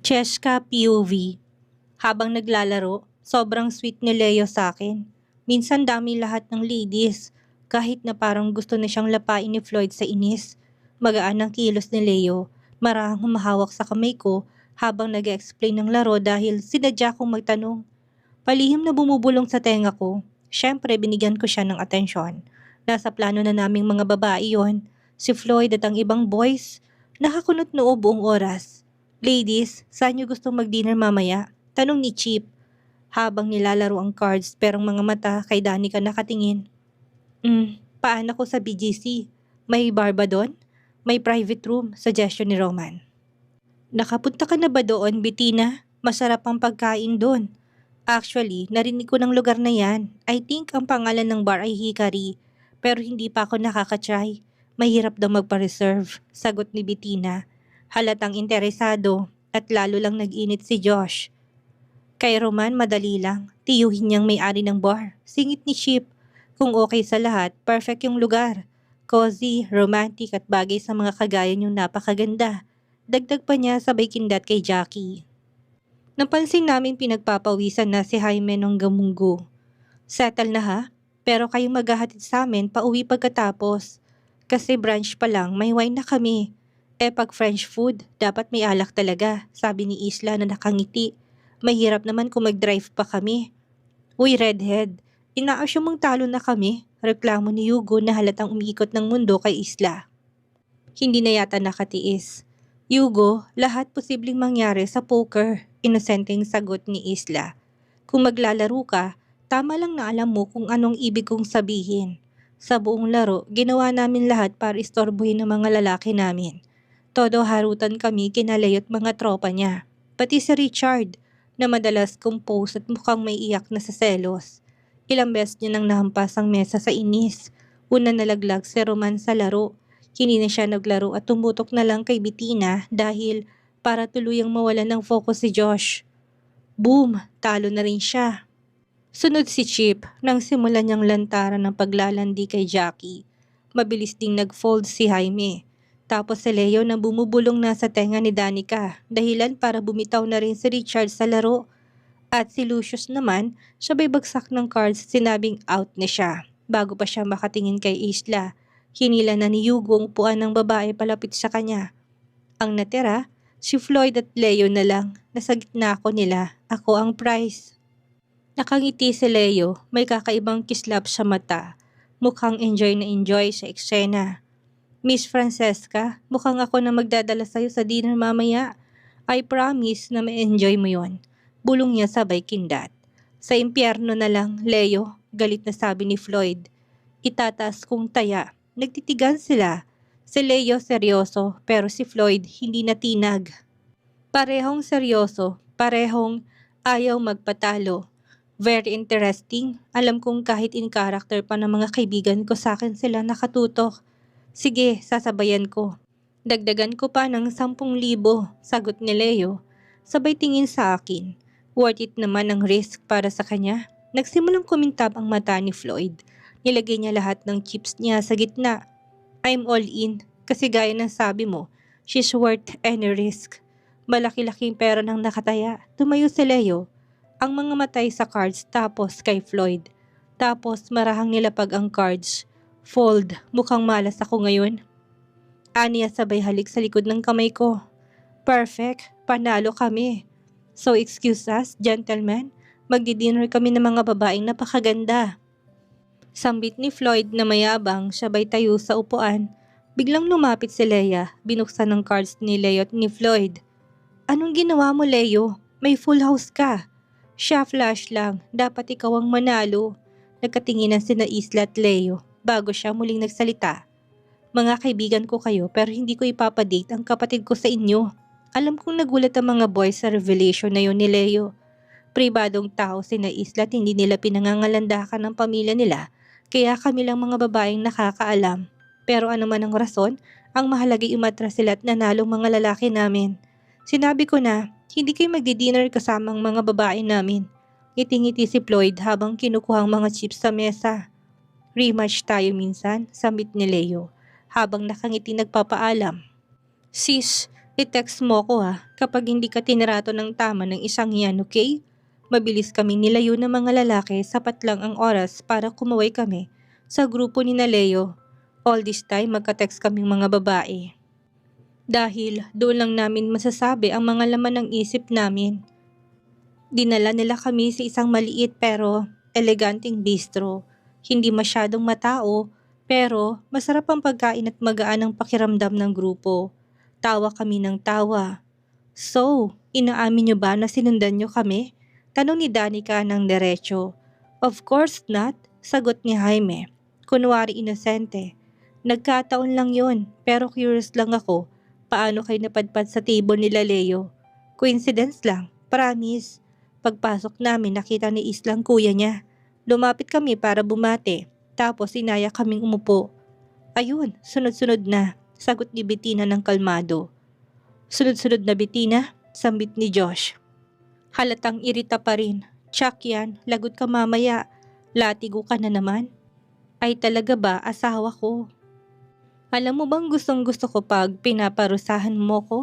Cheska POV. Habang naglalaro, sobrang sweet ni Leo sa akin. Minsan dami lahat ng ladies, kahit na parang gusto na siyang lapain ni Floyd sa inis. Magaan ang kilos ni Leo, marahang humahawak sa kamay ko habang nag-explain ng laro dahil sinadya kong magtanong. Palihim na bumubulong sa tenga ko. Siyempre binigyan ko siya ng atensyon. Nasa plano na naming mga babae yon, si Floyd at ang ibang boys. Nakakunot noo buong oras. Ladies, saan niyo gusto mag-dinner mamaya? Tanong ni Chip. Habang nilalaro ang cards pero ang mga mata kay Danica nakatingin. Paano ko sa BGC? May bar ba doon? May private room, suggestion ni Roman. Nakapunta ka na ba doon, Bettina? Masarap ang pagkain doon. Actually, narinig ko ng lugar na yan. I think ang pangalan ng bar ay Hikari. Pero hindi pa ako nakakatry. Mahirap daw magpa-reserve, sagot ni Bettina. Halatang interesado at lalo lang nag-init si Josh. Kay Roman madali lang, tiyuhin niyang may-ari ng bar. Singit ni Chip. Kung okay sa lahat, perfect yung lugar. Cozy, romantic at bagay sa mga kagaya niyong napakaganda. Dagdag pa niya sabay kindat kay Jackie. Napansin namin pinagpapawisan na si Jaime ng Gamunggo. Settle na ha? Pero kayong maghahatid sa amin pauwi pagkatapos. Kasi brunch pa lang may wine na kami. Pag French food, dapat may alak talaga, sabi ni Isla na nakangiti. Mahirap naman kung mag-drive pa kami. Uy redhead, inaasyo mong talo na kami, reklamo ni Hugo na halatang umiikot ng mundo kay Isla. Hindi na yata nakatiis. Hugo, lahat posibleng mangyari sa poker, inosenteng sagot ni Isla. Kung maglalaro ka, tama lang na alam mo kung anong ibig kong sabihin. Sa buong laro, ginawa namin lahat para istorbohin ng mga lalaki namin. Todo harutan kami kina Leo at mga tropa niya. Pati si Richard, na madalas compose at mukhang may iyak na sa selos. Ilang beses niya nang nahampas ang mesa sa inis. Una nalaglag si Roman sa laro. Hindi na siya naglaro at tumutok na lang kay Bettina dahil para tuluyang mawalan ng focus si Josh. Boom! Talo na rin siya. Sunod si Chip nang simulan niyang lantaran ng paglalandi kay Jackie. Mabilis ding nag-fold si Jaime. Tapos si Leo na bumubulong na sa tenga ni Danica, dahilan para bumitaw na rin si Richard sa laro. At si Lucius naman, sabay bagsak ng cards sinabing out na siya. Bago pa siya makatingin kay Isla, hinila na ni Hugo ang upuan ng babae palapit sa kanya. Ang natira, si Floyd at Leo na lang. Nasa gitna ako nila, ako ang prize. Nakangiti si Leo, may kakaibang kislap sa mata. Mukhang enjoy na enjoy sa eksena. Miss Francesca, mukhang ako na magdadala sa'yo sa dinner mamaya. I promise na ma-enjoy mo yon. Bulong niya sabay kindat. Sa impyerno na lang, Leo, galit na sabi ni Floyd. Itataas kong taya. Nagtitigan sila. Si Leo seryoso, pero si Floyd hindi natinag. Parehong seryoso, parehong ayaw magpatalo. Very interesting. Alam kong kahit in character pa ng mga kaibigan ko sa akin sila nakatutok. Sige, sasabayan ko. Dagdagan ko pa ng 10,000, sagot ni Leo. Sabay tingin sa akin. Worth it naman ang risk para sa kanya. Nagsimulang kumintab ang mata ni Floyd. Nilagay niya lahat ng chips niya sa gitna. I'm all in, kasi gaya ng sabi mo, she's worth any risk. Malaki-laking pera nang nakataya. Tumayo si Leo. Ang mga matay sa cards tapos kay Floyd. Tapos marahang nilapag ang cards. Fold, mukhang malas ako ngayon. Aniya sabay halik sa likod ng kamay ko. Perfect, panalo kami. So excuse us, gentlemen. Magdi-dinner kami ng mga babaeng napakaganda. Sambit ni Floyd na mayabang, sabay tayo sa upuan. Biglang lumapit si Leia, binuksan ng cards ni Leo at ni Floyd. Anong ginawa mo, Leo? May full house ka. Siya flash lang, dapat ikaw ang manalo. Nagkatinginan sina Isla at Leo bago siya muling nagsalita. Mga kaibigan ko kayo pero hindi ko ipapadate ang kapatid ko sa inyo. Alam kong nagulat ang mga boys sa revelation na yun ni Leo. Pribadong tao sina Isla at hindi nila pinangangalandakan ng pamilya nila, kaya kami lang mga babaeng nakakaalam. Pero ano man ang rason, ang mahalagay umatras sila at nanalong mga lalaki namin. Sinabi ko na, hindi kayo magdi-dinner kasama ang mga babae namin. Ngiti-ngiti si Floyd habang kinukuha ang mga chips sa mesa. Rematch tayo minsan, sambit ni Leo, habang nakangiti nagpapaalam. Sis, I-text mo ko kapag hindi ka tinrato ng tama ng isang yan, okay? Mabilis kaming nilayo ng mga lalaki, sapat lang ang oras para kumaway kami sa grupo ni na Leo. All this time magka-text kaming mga babae. Dahil doon lang namin masasabi ang mga laman ng isip namin. Dinala nila kami sa isang maliit pero eleganteng bistro. Hindi masyadong matao pero masarap ang pagkain at magaan ang pakiramdam ng grupo. Tawa kami ng tawa. So, inaamin niyo ba na sinundan niyo kami? Tanong ni Danica ng diretso. Of course not, sagot ni Jaime. Kunwari inosente. Nagkataon lang yon, pero curious lang ako. Paano kayo napadpad sa table nila Leo? Coincidence lang, promise. Pagpasok namin nakita ni Islang kuya niya. Lumapit kami para bumate, tapos inaya kaming umupo. Ayun, sunod-sunod na, sagot ni Bettina ng kalmado. Sunod-sunod na Bettina, sambit ni Josh. Halatang irita pa rin. Tsak yan, lagot ka mamaya. Latigo ka na naman. Ay talaga ba, asawa ko? Alam mo bang gustong gusto ko pag pinaparusahan mo ko?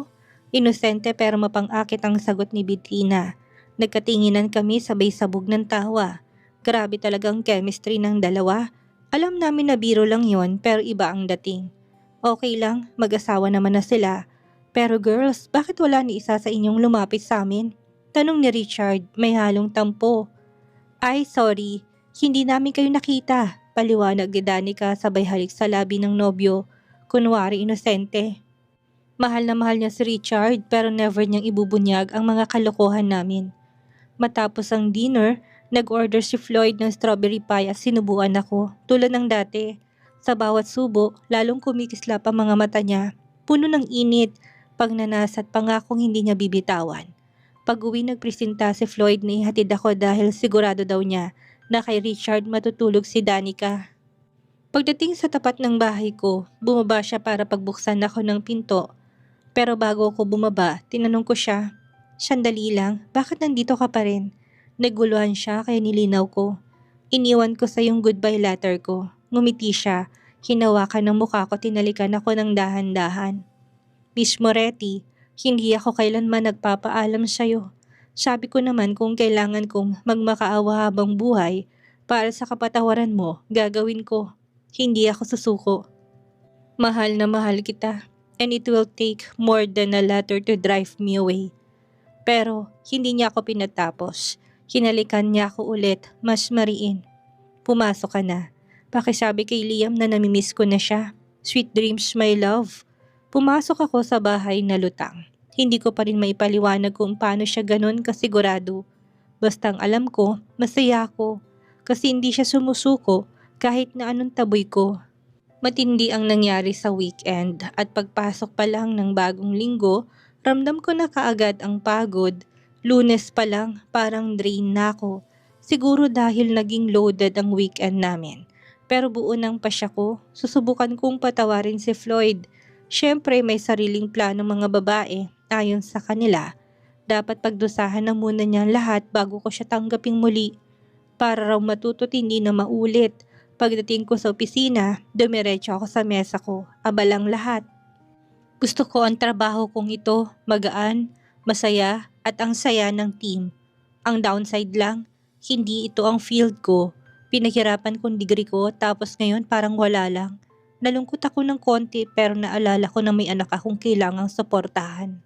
Inosente pero mapang-akit ang sagot ni Bettina. Nagkatinginan kami sabay sabog ng tawa. Grabe talagang chemistry ng dalawa. Alam namin na biro lang yon pero iba ang dating. Okay lang, mag-asawa naman na sila. Pero girls, bakit wala ni isa sa inyong lumapit sa amin? Tanong ni Richard, may halong tampo. Ay sorry, hindi namin kayo nakita. Paliwanag ni Danica sabay halik sa labi ng nobyo. Kunwari inosente. Mahal na mahal niya si Richard pero never niyang ibubunyag ang mga kalokohan namin. Matapos ang dinner, nag-order si Floyd ng strawberry pie at sinubuan ako, tulad ng dati. Sa bawat subo, lalong kumikislap ang mga mata niya, puno ng init, pagnanasat pa nga kung hindi niya bibitawan. Pag-uwi nagpresenta si Floyd na ihatid ako dahil sigurado daw niya na kay Richard matutulog si Danica. Pagdating sa tapat ng bahay ko, bumaba siya para pagbuksan ako ng pinto. Pero bago ako bumaba, tinanong ko siya, "Sandali lang, bakit nandito ka pa rin?" Naguluhan siya kaya nilinaw ko. Iniwan ko sa yung goodbye letter ko. Ngumiti siya, hinawakan ng mukha ko, tinalikan ako ng dahan-dahan. Miss Moretti, hindi ako kailanman nagpapaalam sa'yo. Sabi ko naman kung kailangan kong magmakaawa habang buhay para sa kapatawaran mo, gagawin ko. Hindi ako susuko. Mahal na mahal kita and it will take more than a letter to drive me away. Pero hindi niya ako pinatapos. Hinalikan niya ako ulit, mas mariin. Pumasok ka na. Pakisabi kay Liam na namimiss ko na siya. Sweet dreams, my love. Pumasok ako sa bahay na lutang. Hindi ko pa rin maipaliwanag kung paano siya ganun kasigurado. Bastang alam ko, masaya ako. Kasi hindi siya sumusuko kahit na anong taboy ko. Matindi ang nangyari sa weekend at pagpasok pa lang ng bagong linggo, ramdam ko na kaagad ang pagod. Lunes pa lang, parang drain na ako. Siguro dahil naging loaded ang weekend namin. Pero buo ng pasya ko, susubukan kong patawarin si Floyd. Siyempre may sariling plano mga babae, ayon sa kanila. Dapat pagdusahan na muna niya lahat bago ko siya tanggaping muli. Para raw matuto't hindi na maulit. Pagdating ko sa opisina, dumiretso ako sa mesa ko, abalang lahat. Gusto ko ang trabaho kong ito, magaan, masaya at ang saya ng team. Ang downside lang, hindi ito ang field ko. Pinaghirapan kong degree ko tapos ngayon parang wala lang. Nalungkot ako ng konti pero naalala ko na may anak akong kailangang suportahan.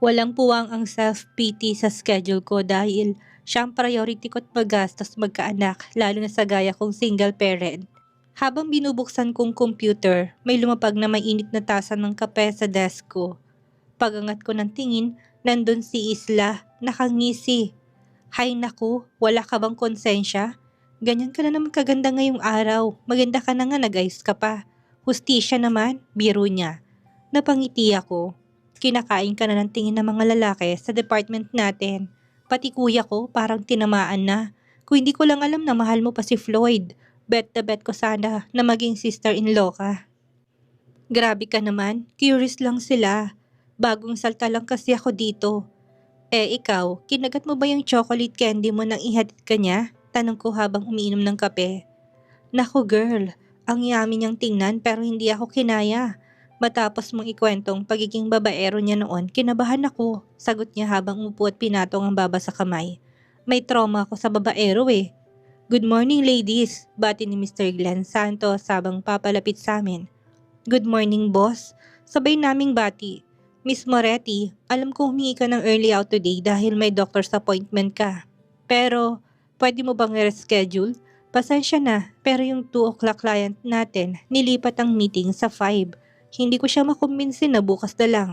Walang puwang ang self-pity sa schedule ko dahil siyang priority ko't magastos magkaanak lalo na sa gaya kong single parent. Habang binubuksan kong computer, may lumapag na mainit na tasa ng kape sa desk ko. Pagangat ko ng tingin, nandun si Isla, nakangisi. Hay naku, wala ka bang konsensya? Ganyan ka na naman kaganda ngayong araw, maganda ka na nga nag-ayos ka pa. Hustisya naman, biro niya. Napangiti ako. Kinakain ka na ng tingin ng mga lalaki sa department natin. Pati kuya ko parang tinamaan na. Kung hindi ko lang alam na mahal mo pa si Floyd, bet na bet ko sana na maging sister-in-law ka. Grabe ka naman, curious lang sila. Bagong salta lang kasi ako dito. Ikaw, kinagat mo ba yung chocolate candy mo nang ihatid ka niya? Tanong ko habang umiinom ng kape. Naku girl, ang yummy niyang tingnan pero hindi ako kinaya. Matapos mong ikwentong pagiging babaero niya noon, kinabahan ako. Sagot niya habang umupo at pinatong ang baba sa kamay. May trauma ako sa babaero eh. Good morning ladies, bati ni Mr. Glenn Santos habang papalapit sa amin. Good morning boss, sabay naming bati. Miss Moretti, alam ko humingi ka ng early out today dahil may doctor's appointment ka. Pero, pwede mo bang reschedule? Pasensya na, pero yung 2 o'clock client natin, nilipat ang meeting sa 5. Hindi ko siya makumbinsin na bukas na lang.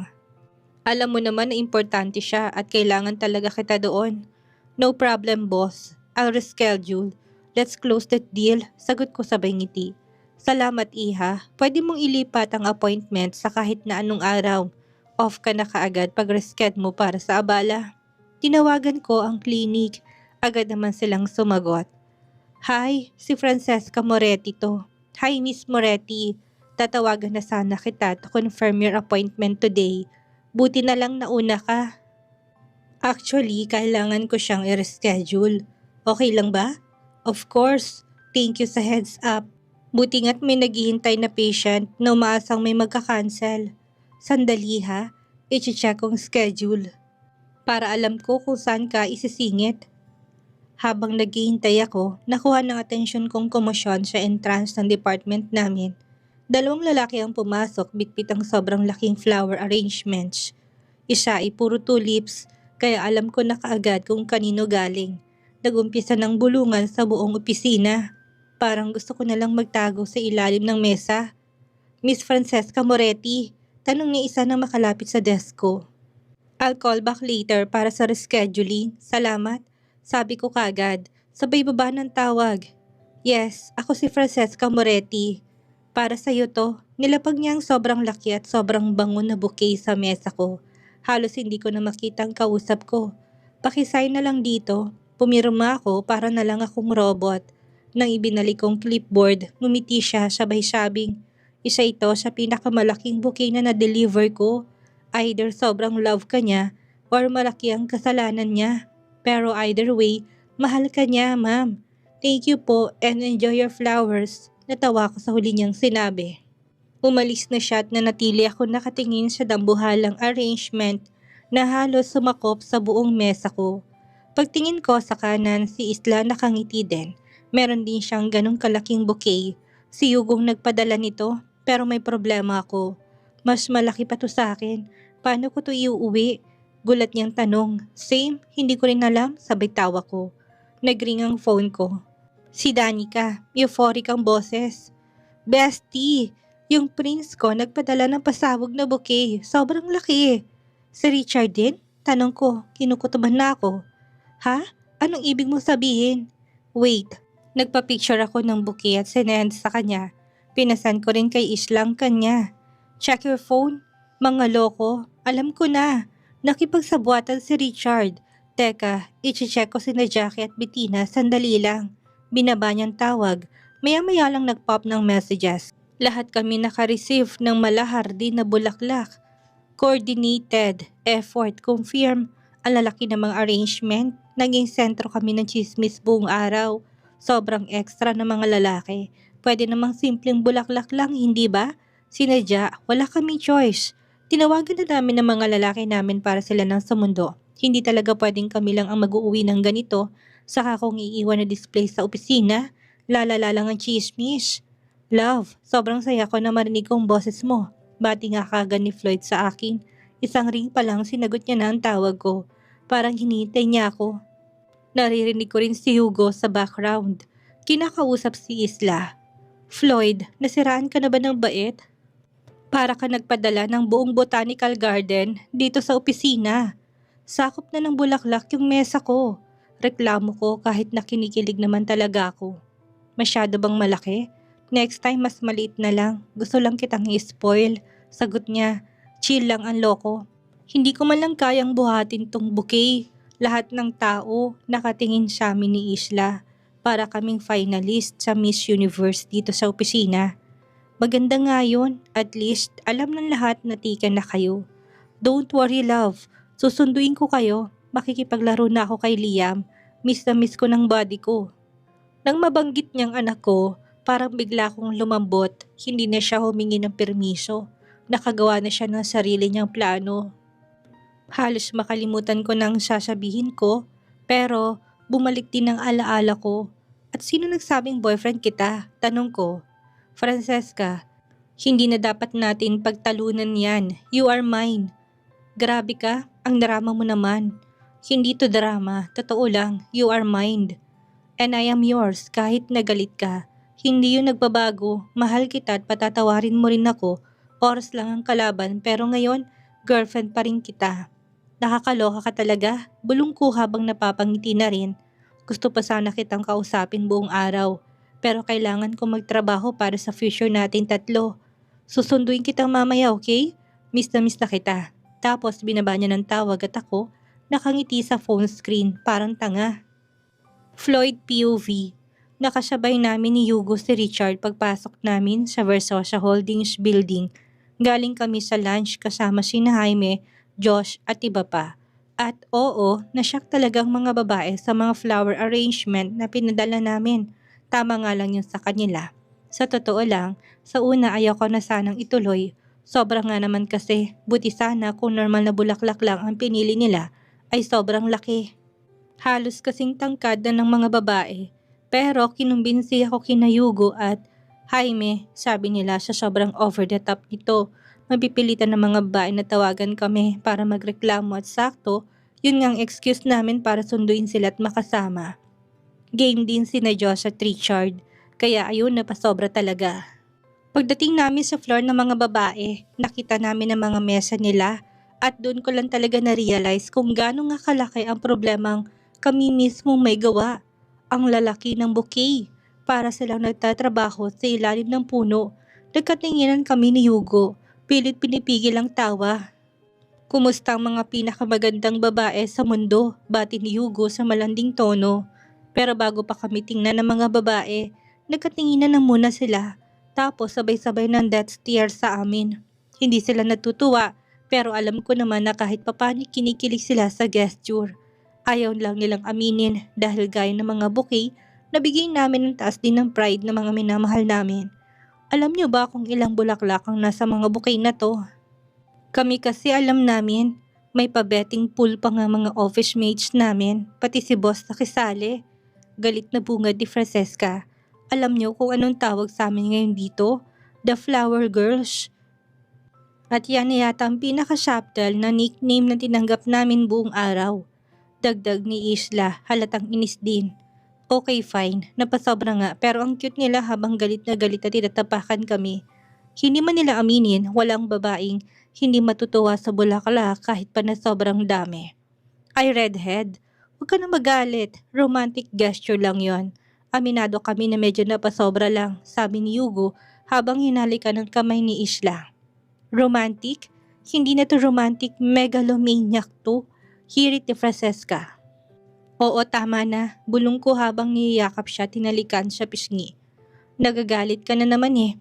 Alam mo naman na importante siya at kailangan talaga kita doon. No problem boss, I'll reschedule. Let's close that deal, sagot ko sabay ngiti. Salamat iha, pwede mong ilipat ang appointment sa kahit na anong araw. Off ka na kaagad pag resched mo para sa abala. Tinawagan ko ang clinic, agad naman silang sumagot. Hi, si Francesca Moretti to. Hi Miss Moretti, tatawagan na sana kita to confirm your appointment today. Buti na lang nauna ka. Actually, kailangan ko siyang i-reschedule. Okay lang ba? Of course, thank you sa heads up. Buti nga't may naghihintay na patient na umaasang may magka-cancel. Sandali ha, i-check kong schedule. Para alam ko kung saan ka isisingit. Habang naghihintay ako, nakuha ng atensyon kong komosyon sa entrance ng department namin. 2 lalaki ang pumasok bitbit ang sobrang laking flower arrangements. Isa ay puro tulips, kaya alam ko na kaagad kung kanino galing. Nagumpisa ng bulungan sa buong opisina. Parang gusto ko na lang magtago sa ilalim ng mesa. Miss Francesca Moretti, tanong ni isa na makalapit sa desk ko. I'll call back later para sa rescheduling. Salamat. Sabi ko kagad, sabay baba ng tawag. Yes, ako si Francesca Moretti. Para sa'yo to, nilapag niya ang sobrang laki at sobrang bango na bouquet sa mesa ko. Halos hindi ko na makita ang kausap ko. Pakisign na lang dito. Pumirma ako para na lang akong robot. Nang ibinalik kong clipboard, ngumiti siya sabay sabing. Isa ito sa pinakamalaking bouquet na na-deliver ko. Either sobrang love ka niya or malaki ang kasalanan niya. Pero either way, mahal ka niya, ma'am. Thank you po and enjoy your flowers. Natawa ko sa huli niyang sinabi. Umalis na siya at nanatili ako nakatingin sa dambuhalang arrangement na halos sumakop sa buong mesa ko. Pagtingin ko sa kanan, si Isla nakangiti din. Meron din siyang ganong kalaking bouquet. Si Yugong nagpadala nito, pero may problema ako. Mas malaki pa to sa akin. Paano ko to iuwi? Gulat niyang tanong. Same, hindi ko rin alam, sabay tawa ko. Nagring ang phone ko. Si Danica, euphoric ang boses. Bestie, yung prince ko nagpadala ng pasabog na bouquet. Sobrang laki. Si Richard din? Tanong ko, kinukutuban na ako. Ha? Anong ibig mo sabihin? Wait, nagpa-picture ako ng bouquet at sinend sa kanya. Pinasan ko rin kay Islang kanya. Check your phone. Mga loko, alam ko na. Nakipagsabuatan si Richard. Teka, i-check ko si Jackie at Bettina, sandali lang. Binaba niyang tawag. Maya-maya lang nag-pop ng messages. Lahat kami naka-receive ng malahardi na bulaklak. Coordinated, effort, confirm. Ang lalaki ng mga arrangement. Naging sentro kami ng chismis buong araw. Sobrang extra ng mga lalaki. Pwede namang simpleng bulaklak lang, hindi ba? Sinadya, wala kaming choice. Tinawagan na namin ng mga lalaki namin para sila nang sa mundo. Hindi talaga pwedeng kami lang ang mag-uuwi ng ganito. Saka kung iiwan na display sa opisina, lalala lang ang chismis. Love, sobrang saya ko na marinig kong boses mo. Bati nga kagad ni Floyd sa akin. Isang ring pa lang sinagot niya na ang tawag ko. Parang hinihintay niya ako. Naririnig ko rin si Hugo sa background. Kinakausap si Isla. Floyd, nasiraan ka na ba ng bait? Para ka nagpadala ng buong botanical garden dito sa opisina. Sakop na ng bulaklak yung mesa ko. Reklamo ko kahit nakinikilig naman talaga ako. Masyado bang malaki? Next time mas maliit na lang. Gusto lang kitang i-spoil. Sagot niya, chill lang ang loko. Hindi ko man lang kayang buhatin tong bouquet. Lahat ng tao nakatingin sa amin ni Isla. Para kaming finalist sa Miss Universe dito sa opisina. Maganda nga yun. At least alam ng lahat na tikan na kayo. Don't worry love. Susunduin ko kayo. Makikipaglaro na ako kay Liam. Miss na miss ko ng body ko. Nang mabanggit niyang anak ko, parang bigla kong lumambot. Hindi na siya humingi ng permiso. Nakagawa na siya ng sarili niyang plano. Halos makalimutan ko nang sasabihin ko, pero bumalik din ang alaala ko. At sino nagsabing boyfriend kita? Tanong ko. Francesca, hindi na dapat natin pagtalunan yan. You are mine. Grabe ka, ang drama mo naman. Hindi to drama, totoo lang, you are mine. And I am yours kahit nagalit ka. Hindi yun nagbabago, mahal kita at patatawarin mo rin ako. Oras lang ang kalaban pero ngayon, girlfriend pa rin kita. Nakakaloka ka talaga, bulong ko habang napapangiti na rin. Gusto pa sana kitang kausapin buong araw. Pero kailangan ko magtrabaho para sa future natin tatlo. Susunduin kitang mamaya, okay? Miss na kita. Tapos binaba niya ng tawag at ako, nakangiti sa phone screen, parang tanga. Floyd POV. Nakasabay namin ni Hugo si Richard pagpasok namin sa Versosa Holdings building. Galing kami sa lunch kasama sina Jaime, Josh at iba pa. At oo, nasyak talagang mga babae sa mga flower arrangement na pinadala namin. Tama nga lang yun sa kanila. Sa totoo lang, sa una ayaw ko na sanang ituloy. Sobra nga naman kasi, buti sana kung normal na bulaklak lang ang pinili nila, ay sobrang laki. Halos kasing tangkad na ng mga babae. Pero kinumbinsi ako kina Hugo at Jaime, sabi nila sa sobrang over the top nito. Mapipilitan ng mga babae na tawagan kami para magreklamo at sakto, yun ngang excuse namin para sunduin sila at makasama. Game din sina Josh at Richard, kaya ayun napasobra talaga. Pagdating namin sa floor ng mga babae, nakita namin ang mga mesa nila at doon ko lang talaga na-realize kung gaano nga kalaki ang problemang kami mismo may gawa. Ang lalaki ng bouquet. Para silang nagtatrabaho sa ilalim ng puno. Nagkatinginan kami ni Hugo. Pilit pinipigil ang tawa. Kumusta ang mga pinakamagandang babae sa mundo? Bati ni Hugo sa malanding tono. Pero bago pa kami tingnan ng mga babae, nagkatinginan na muna sila. Tapos sabay-sabay ng death stare sa amin. Hindi sila natutuwa pero alam ko naman na kahit papani kinikilig sila sa gesture. Ayaw lang nilang aminin dahil gaya ng mga bouquet, nabigay namin ng taas din ng pride ng mga minamahal namin. Alam niyo ba kung ilang bulaklak ang nasa mga bouquet na to? Kami kasi alam namin, may pa-betting pool pa nga mga office mates namin, pati si boss na kisali. Galit na bungad ni Francesca. Alam niyo kung anong tawag sa amin ngayon dito? The Flower Girls. At yan na yata ang pinaka-subtle na nickname na tinanggap namin buong araw. Dagdag ni Isla, halatang inis din. Okay fine, napasobra nga pero ang cute nila habang galit na tinatapakan kami. Hindi man nila aminin, walang babaeng hindi matutuwa sa bulaklak kahit pa na sobrang dami. Ay redhead, huwag ka na magalit, romantic gesture lang yon. Aminado kami na medyo napasobra lang, sabi ni Hugo habang hinalikan ng kamay ni Isla. Romantic? Hindi na to romantic, megalomaniac to. Hirit ni Francesca. Oo, tama na. Bulong ko habang niyayakap siya, tinalikan sa pisngi. Nagagalit ka na naman eh.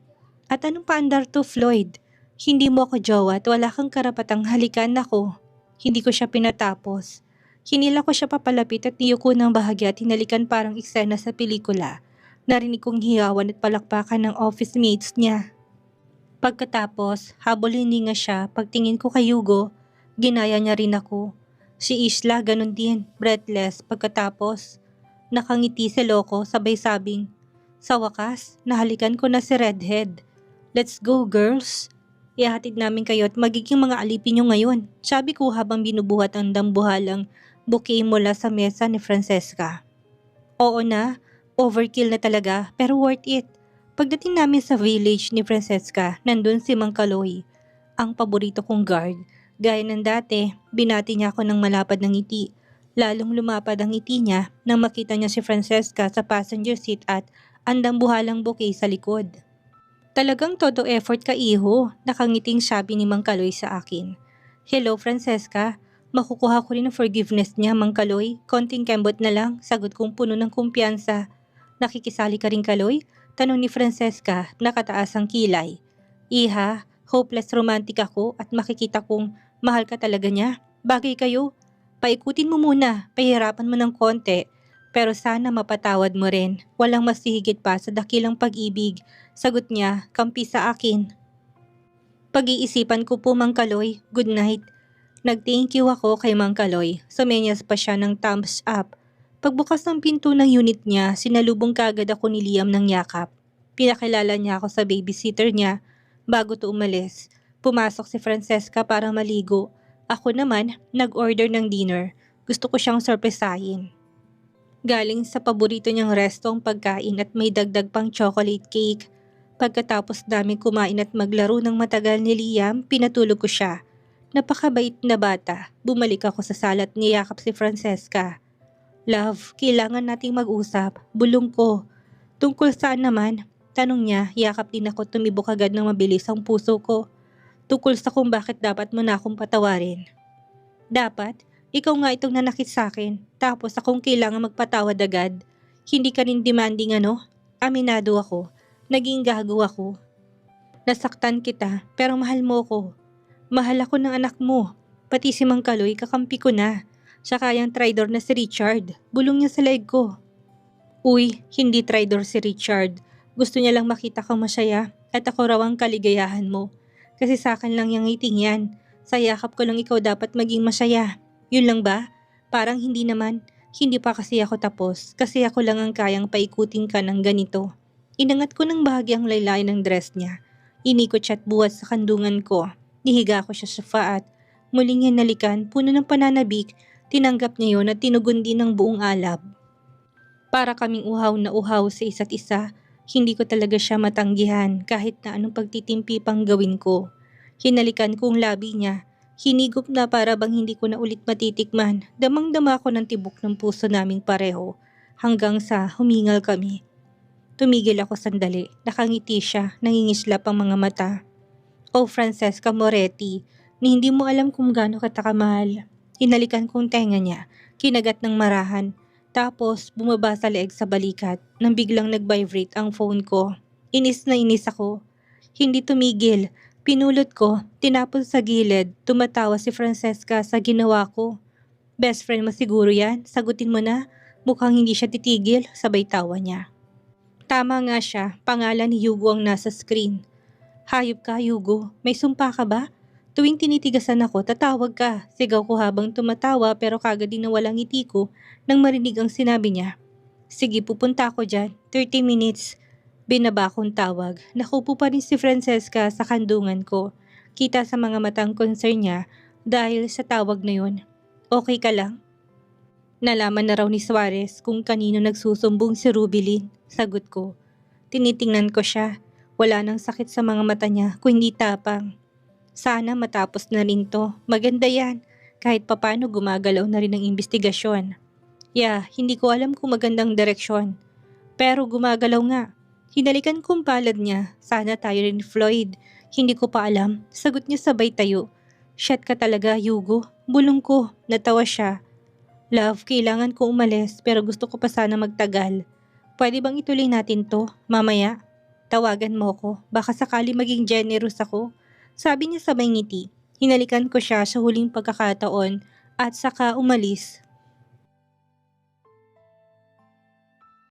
At anong paandar to, Floyd? Hindi mo ako jowa at wala kang karapatang halikan ako. Hindi ko siya pinatapos. Hinila ko siya papalapit at niyuko ng bahagya at hinalikan parang eksena sa pelikula. Narinig kong hiyawan at palakpakan ng office mates niya. Pagkatapos, habol hininga siya, pagtingin ko kay Hugo, ginaya niya rin ako. Si Isla ganun din, breathless. Pagkatapos, nakangiti si Loco sabay sabing, sa wakas, nahalikan ko na si Redhead. Let's go girls. Ihatid namin kayo at magiging mga alipin nyo ngayon. Sabi ko habang binubuhat ang dambuhalang bouquet mula sa mesa ni Francesca. Oo na, overkill na talaga pero worth it. Pagdating namin sa village ni Francesca, nandun si Mang Kaloy, ang paborito kong guard. Gaya ng dati, binati niya ako ng malapad ng ngiti. Lalong lumapad ang ngiti niya nang makita niya si Francesca sa passenger seat at ang dambuhalang bouquet sa likod. Talagang todo effort ka iho, nakangiting sabi ni Mang Kaloy sa akin. Hello Francesca, makukuha ko rin ang forgiveness niya Mang Kaloy, konting kembot na lang, sagot kong puno ng kumpiyansa. Nakikisali ka rin Kaloy? Tanong ni Francesca, nakataas ang kilay. Iha, hopeless romantic ako at makikita kong mahal ka talaga niya. Bagay kayo. Paikutin mo muna, pahirapan mo ng konti. Pero sana mapatawad mo rin. Walang mas higit pa sa dakilang pag-ibig. Sagot niya, kampi sa akin. Pag-iisipan ko po, Mang Kaloy. Good night. Nag-thank you ako kay Mang Kaloy. Sumenyas pa siya ng thumbs up. Pagbukas ng pinto ng unit niya, sinalubong kaagad ako ni Liam ng yakap. Pinakilala niya ako sa babysitter niya bago to umalis. Pumasok si Francesca para maligo. Ako naman, nag-order ng dinner. Gusto ko siyang sorpresahin. Galing sa paborito niyang restong pagkain at may dagdag pang chocolate cake. Pagkatapos namin kumain at maglaro ng matagal ni Liam, pinatulog ko siya. Napakabait na bata. Bumalik ako sa sala at niyakap si Francesca. Love, kailangan nating mag-usap. Bulong ko. Tungkol saan naman? Tanong niya, yakap din ako, tumibok agad ng mabilis ang puso ko. Tungkol sa kung bakit dapat mo na akong patawarin. Dapat? Ikaw nga itong nanakit sa akin, tapos akong kailangan magpatawad agad. Hindi ka rin demanding ano? Aminado ako. Naging gago ako. Nasaktan kita, pero mahal mo ko. Mahal ako ng anak mo. Pati si Mang Kaloy, kakampi ko na. Siya kayang traidor na si Richard. Bulong niya sa leg ko. Uy, hindi traidor si Richard. Gusto niya lang makita kang masaya at ako raw ang kaligayahan mo. Kasi sa akin lang yung ngiting yan. Sa yakap ko lang ikaw dapat maging masaya. Yun lang ba? Parang hindi naman. Hindi pa kasi ako tapos. Kasi ako lang ang kayang paikutin ka ng ganito. Inangat ko ng bahagyang laylay ng dress niya. Inikot siya at buhat sa kandungan ko. Nihiga ko siya sa faat. Muling hinalikan, puno ng pananabik. Tinanggap niya yon at tinugon din ng buong alab. Para kaming uhaw na uhaw sa isa't isa. Hindi ko talaga siya matanggihan kahit na anong pagtitimpi pang gawin ko. Hinalikan ko ang labi niya. Hinigop na para bang hindi ko na ulit matitikman. Damang-dama ko ng tibok ng puso naming pareho. Hanggang sa humingal kami. Tumigil ako sandali. Nakangiti siya. Nangingislap ang mga mata. Oh, Francesca Moretti. Ni hindi mo alam kung gaano kita kamahal. Hinalikan kong tenga niya. Kinagat ng marahan. Tapos bumaba sa leeg sa balikat. Nang biglang nag-vibrate ang phone ko. Inis na inis ako. Hindi tumigil. Pinulot ko, tinapon sa gilid, tumatawa si Francesca sa ginawa ko. Best friend mo siguro yan, sagutin mo na. Mukhang hindi siya titigil, sabay tawa niya. Tama nga siya, pangalan ni Hugo ang nasa screen. Hayop ka, Hugo, may sumpa ka ba? Tuwing tinitigasan ako, tatawag ka. Sigaw ko habang tumatawa pero kagad din nawalang ngiti ko nang marinig ang sinabi niya. Sige, pupunta ako dyan, 30 minutes. Binaba kong tawag. Nakupo pa rin si Francesca sa kandungan ko. Kita sa mga matang concern niya dahil sa tawag na yun. Okay ka lang? Nalaman na raw ni Suarez kung kanino nagsusumbong si Rubilin. Sagot ko. Tinitingnan ko siya. Wala nang sakit sa mga mata niya kung hindi tapang. Sana matapos na rin to. Maganda yan. Kahit papano gumagalaw na rin ang investigasyon. Hindi ko alam kung magandang direksyon. Pero gumagalaw nga. Hinalikan kong palad niya. Sana tayo rin ni Floyd. Hindi ko pa alam. Sagot niya sabay tayo. Shit ka talaga, Hugo. Bulong ko. Natawa siya. Love, kailangan ko umalis pero gusto ko pa sana magtagal. Pwede bang ituloy natin to? Mamaya? Tawagan mo ko. Baka sakali maging generous ako. Sabi niya sabay ngiti. Hinalikan ko siya sa huling pagkakataon at saka umalis.